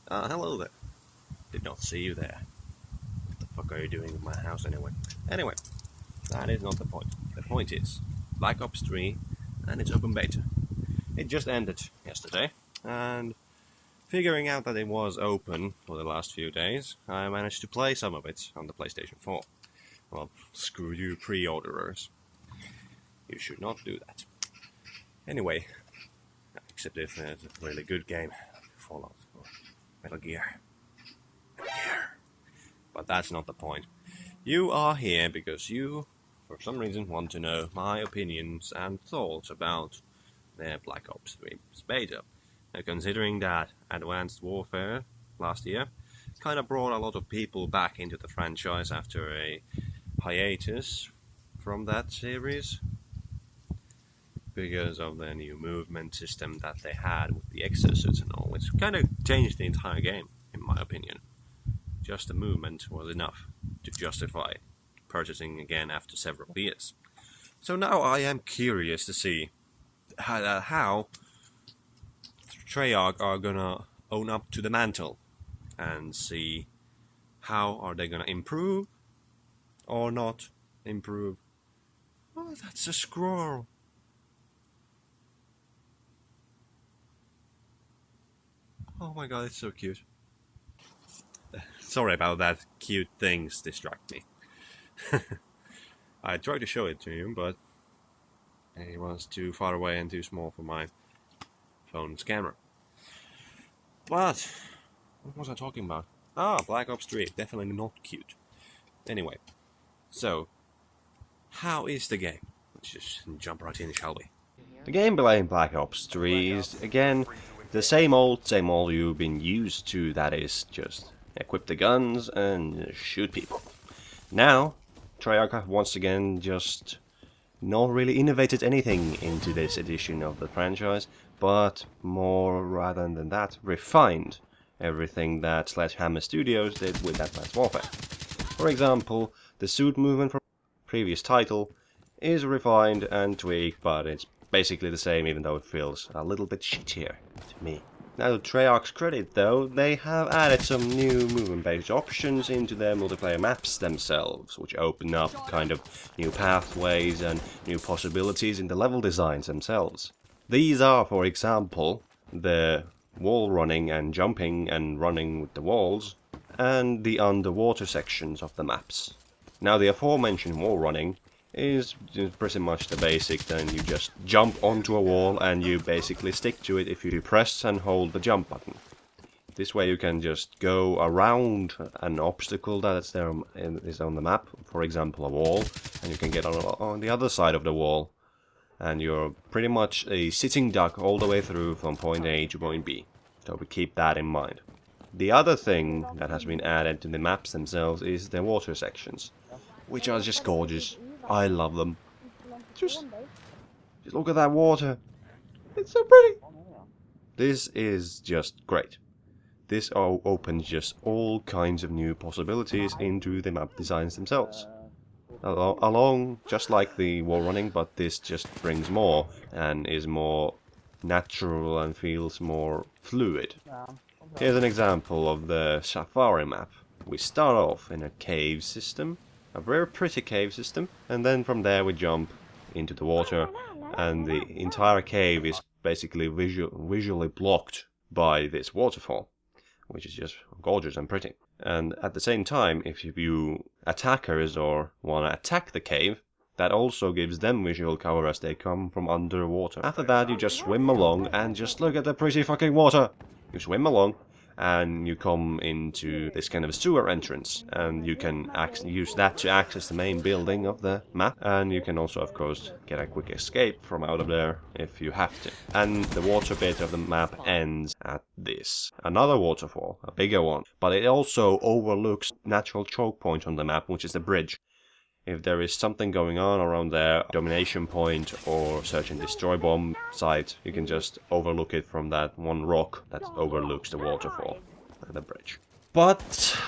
Hello there. Did not see you there. What the fuck are you doing in my house anyway? Anyway, that is not the point. The point is, Black Ops 3 and its open beta. It just ended yesterday, and figuring out that it was open for the last few days, I managed to play some of it on the PlayStation 4. Well, screw you pre-orderers. You should not do that. Anyway, except if it's a really good game, Fallout or Metal Gear. But that's not the point. You are here because you, for some reason, want to know my opinions and thoughts about their Black Ops 3 beta. Now, considering that Advanced Warfare last year kind of brought a lot of people back into the franchise after a hiatus from that series because of the new movement system that they had with the exosuits and all, which kind of changed the entire game, in my opinion. Just the movement was enough to justify purchasing again after several years. So now I am curious to see how Treyarch are gonna own up to the mantle and see how are they gonna improve or not improve. Oh, that's a squirrel. Oh my god, it's so cute. Sorry about that, cute things distract me. I tried to show it to you, but it was too far away and too small for my phone's camera. But, what was I talking about? Black Ops 3, definitely not cute. Anyway, so, how is the game? Let's just jump right in, shall we? The gameplay in Black Ops 3 is, again, the same old you've been used to, that is, just equip the guns and shoot people. Now, Treyarch have once again just not really innovated anything into this edition of the franchise, but more, rather than that, refined everything that Sledgehammer Studios did with Advanced Warfare. For example, the suit movement from the previous title is refined and tweaked, but it's basically the same, even though it feels a little bit shittier to me. Now, to Treyarch's credit though, they have added some new movement-based options into their multiplayer maps themselves, which open up kind of new pathways and new possibilities in the level designs themselves. These are, for example, the wall running and jumping and running with the walls, and the underwater sections of the maps. Now, the aforementioned wall running is pretty much the basic. Then you just jump onto a wall and you basically stick to it if you press and hold the jump button. This way you can just go around an obstacle that's there is on the map, for example a wall, and you can get on the other side of the wall, and you're pretty much a sitting duck all the way through from point A to point B. So we keep that in mind. The other thing that has been added to the maps themselves is the water sections, which are just gorgeous. I love them. Just look at that water. It's so pretty. This is just great. This opens just all kinds of new possibilities into the map designs themselves. Along, just like the wall running, but this just brings more and is more natural and feels more fluid. Here's an example of the Safari map. We start off in a cave system. A very pretty cave system, and then from there we jump into the water, and the entire cave is basically visually blocked by this waterfall, which is just gorgeous and pretty. And at the same time, if you attackers or want to attack the cave, that also gives them visual cover as they come from underwater. After that, you just swim along and just look at the pretty fucking water. You swim along and you come into this kind of sewer entrance, and you can use that to access the main building of the map, and you can also of course get a quick escape from out of there if you have to. And the water bit of the map ends at this. Another waterfall, a bigger one, but it also overlooks natural choke point on the map, which is the bridge. If there is something going on around there, domination point or search and destroy bomb site, you can just overlook it from that one rock that overlooks the waterfall and the bridge. But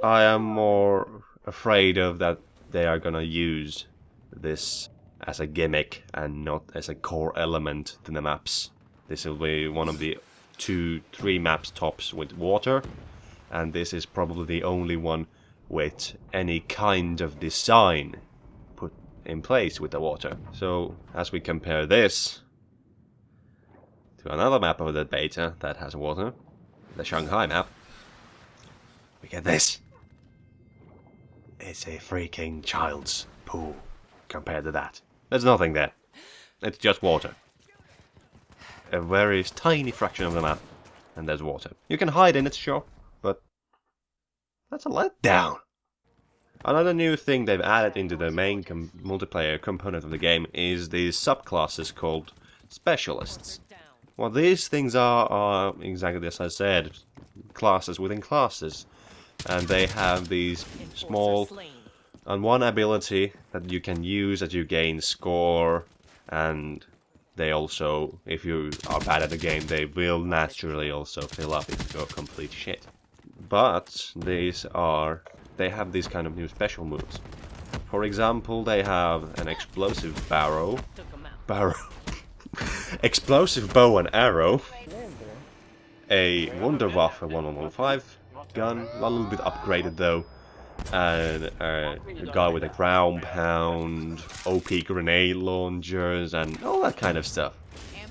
I am more afraid of that they are gonna use this as a gimmick and not as a core element to the maps. This will be one of the 2-3 maps tops with water, and this is probably the only one with any kind of design put in place with the water. So as we compare this to another map of the beta that has water, the Shanghai map, we get this. It's a freaking child's pool compared to that. There's nothing there. It's just water. A very tiny fraction of the map, and there's water. You can hide in it, sure, but that's a letdown. Another new thing they've added into the main multiplayer component of the game is these subclasses called specialists. What these things are exactly as I said, classes within classes. And they have these small and one ability that you can use as you gain score, and they also, if you are bad at the game, they will naturally also fill up if you go complete shit. But they have these kind of new special moves. For example, they have an explosive explosive bow and arrow, a Wunderwaffe 1115 gun, a little bit upgraded though, and a guy with a ground pound, OP grenade launchers, and all that kind of stuff.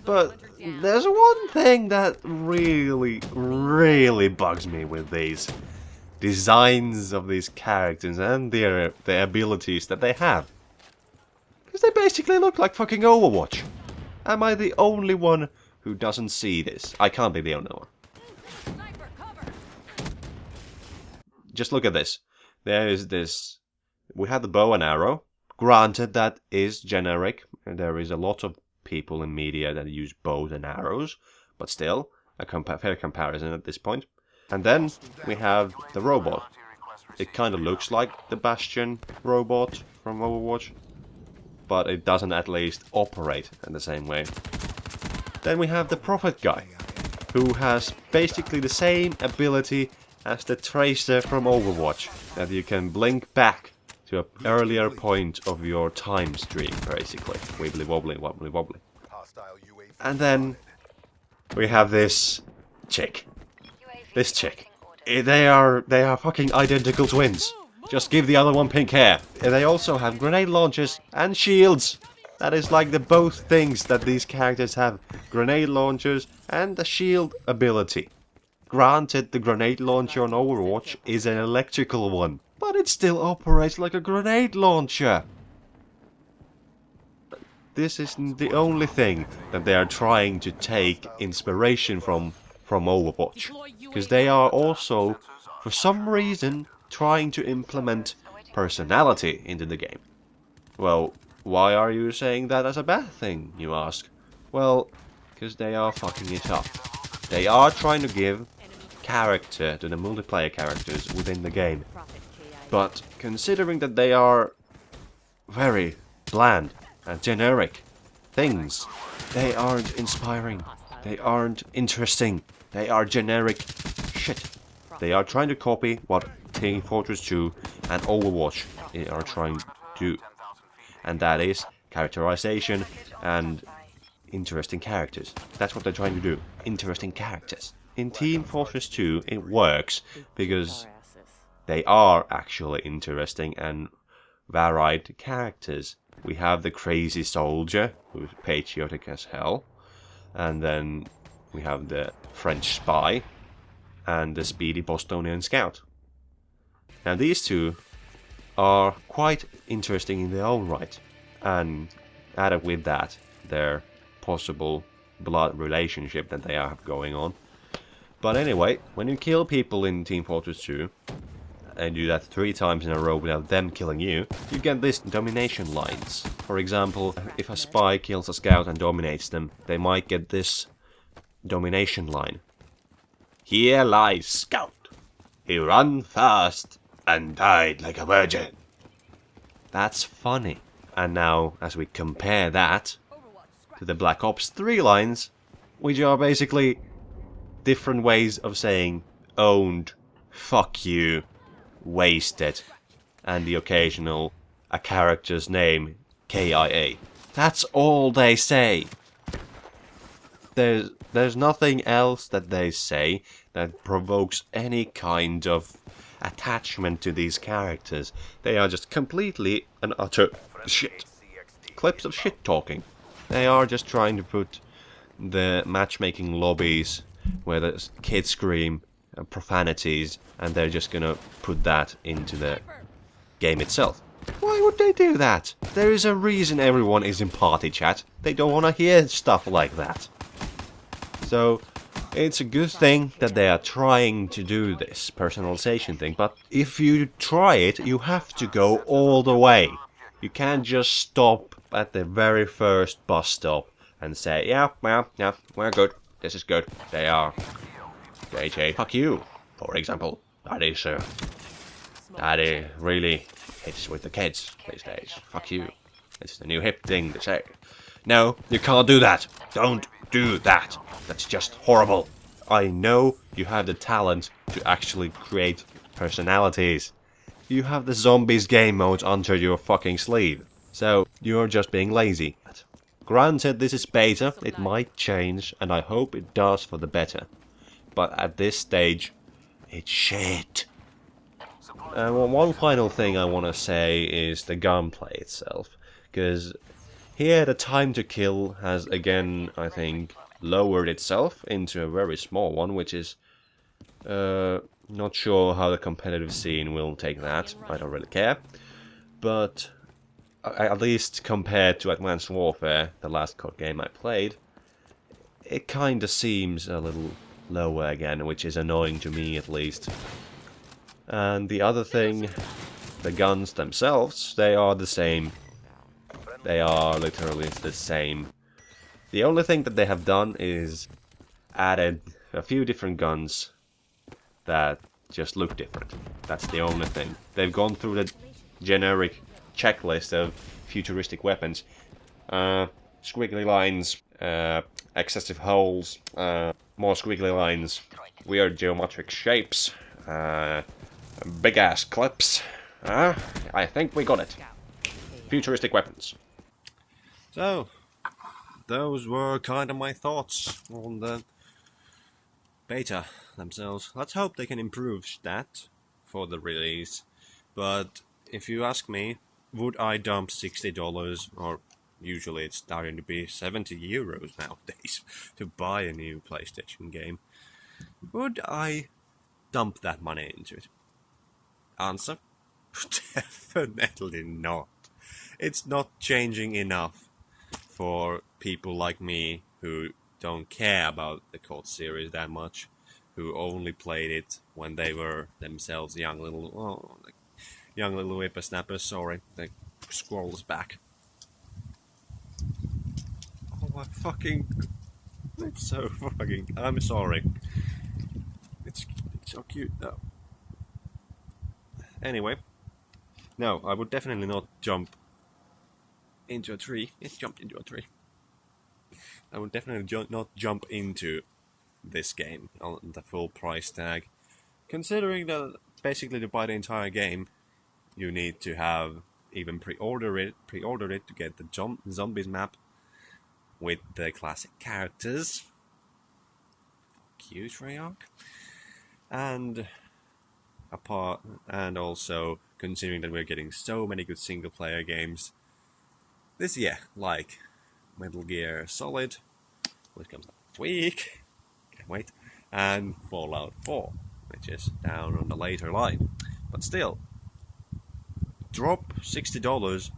But there's one thing that really bugs me with these designs of these characters and their abilities that they have. Because they basically look like fucking Overwatch. Am I the only one who doesn't see this? I can't be the only one. Just look at this. There is this. We have the bow and arrow. Granted, that is generic. And there is a lot of people in media that use bows and arrows. But still, a fair comparison at this point. And then we have the robot. It kind of looks like the Bastion robot from Overwatch. But it doesn't at least operate in the same way. Then we have the Prophet guy, who has basically the same ability as the Tracer from Overwatch, that you can blink back to an earlier point of your time stream, basically. Wibbly wobbly, wobbly wobbly. And then we have this chick. This chick. They are fucking identical twins. Just give the other one pink hair. And they also have grenade launchers and shields. That is like the both things that these characters have. Grenade launchers and a shield ability. Granted, the grenade launcher on Overwatch is an electrical one, but it still operates like a grenade launcher. This isn't the only thing that they are trying to take inspiration from Overwatch. Because they are also, for some reason, trying to implement personality into the game. Well, why are you saying that as a bad thing, you ask? Well, because they are fucking it up. They are trying to give character to the multiplayer characters within the game. But considering that they are very bland and generic things, they aren't inspiring, they aren't interesting, they are generic shit. They are trying to copy what Team Fortress 2 and Overwatch are trying to do. And that is characterization and interesting characters. That's what they're trying to do. Interesting characters. In Team Fortress 2 it works because they are actually interesting and varied characters. We have the crazy soldier, who's patriotic as hell. And then we have the French spy and the speedy Bostonian scout. Now these two are quite interesting in their own right. And added with that, their possible blood relationship that they have going on. But anyway, when you kill people in Team Fortress 2, and do that 3 times in a row without them killing you, you get these domination lines. For example, if a spy kills a scout and dominates them, they might get this domination line. Here lies Scout. He ran fast and died like a virgin. That's funny. And now, as we compare that to the Black Ops 3 lines, which are basically different ways of saying owned, fuck you, wasted, and the occasional a character's name, KIA. That's all they say. There's There's nothing else that they say that provokes any kind of attachment to these characters. They are just completely and utter shit. Clips of shit talking. They are just trying to put the matchmaking lobbies where the kids scream profanities, and they're just gonna put that into the game itself. Why would they do that? There is a reason everyone is in party chat. They don't want to hear stuff like that. So it's a good thing that they are trying to do this personalization thing, but if you try it, you have to go all the way. You can't just stop at the very first bus stop and say, yeah, we're good. This is good. They are. JJ, fuck you, for example. Daddy really hits with the kids these days. Fuck you. It's the new hip thing to say. No, you can't do that. Don't do that. That's just horrible. I know you have the talent to actually create personalities. You have the zombies game mode under your fucking sleeve. So, you're just being lazy. Granted, this is beta, it might change, and I hope it does for the better. But at this stage, it's shit. Well, one final thing I want to say is the gunplay itself. Because here the time to kill has again, I think, lowered itself into a very small one, which is not sure how the competitive scene will take that. I don't really care. But at least compared to Advanced Warfare, the last COD game I played, it kinda seems a little lower again, which is annoying to me at least. And the other thing, the guns themselves, they are the same. They are literally the same. The only thing that they have done is added a few different guns that just look different. That's the only thing. They've gone through the generic checklist of futuristic weapons. Squiggly lines, excessive holes, more squiggly lines, weird geometric shapes, big ass clips. I think we got it. Futuristic weapons. So, those were kind of my thoughts on the beta themselves. Let's hope they can improve that for the release. But if you ask me, would I dump $60, or usually it's starting to be €70 nowadays, to buy a new PlayStation game? Would I dump that money into it? Answer? Definitely not. It's not changing enough for people like me who don't care about the COD series that much, who only played it when they were themselves young little whippersnappers. Sorry, the scroll is back. Oh my fucking! It's so fucking. I'm sorry. It's so cute though. Anyway, no, I would definitely not jump into a tree. It jumped into a tree. I would definitely not jump into this game on the full price tag, considering that basically to buy the entire game, you need to have even pre-ordered it to get the zombies map with the classic characters. Fuck you, Treyarch. And also considering that we're getting so many good single player games this year, like Metal Gear Solid, which comes out this week, can't wait, and Fallout 4, which is down on the later line. But still, drop $60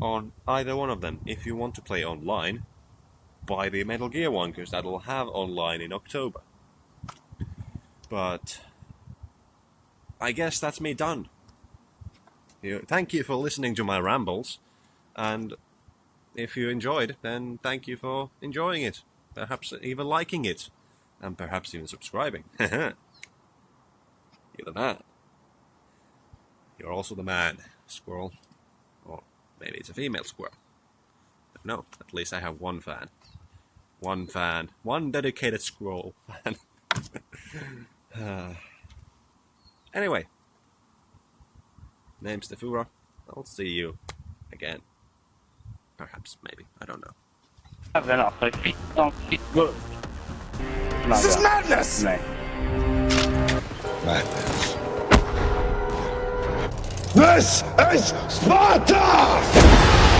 on either one of them. If you want to play online, buy the Metal Gear one, because that'll have online in October. But I guess that's me done. Thank you for listening to my rambles, and if you enjoyed, then thank you for enjoying it, perhaps even liking it, and perhaps even subscribing. You're the man. You're also the man, squirrel. Or maybe it's a female squirrel. No, at least I have one fan. One fan. One dedicated squirrel fan. Anyway. Name's Stefura. I'll see you again. Perhaps, maybe. I don't know. Good. This is madness! Nee. Madness. This is Sparta!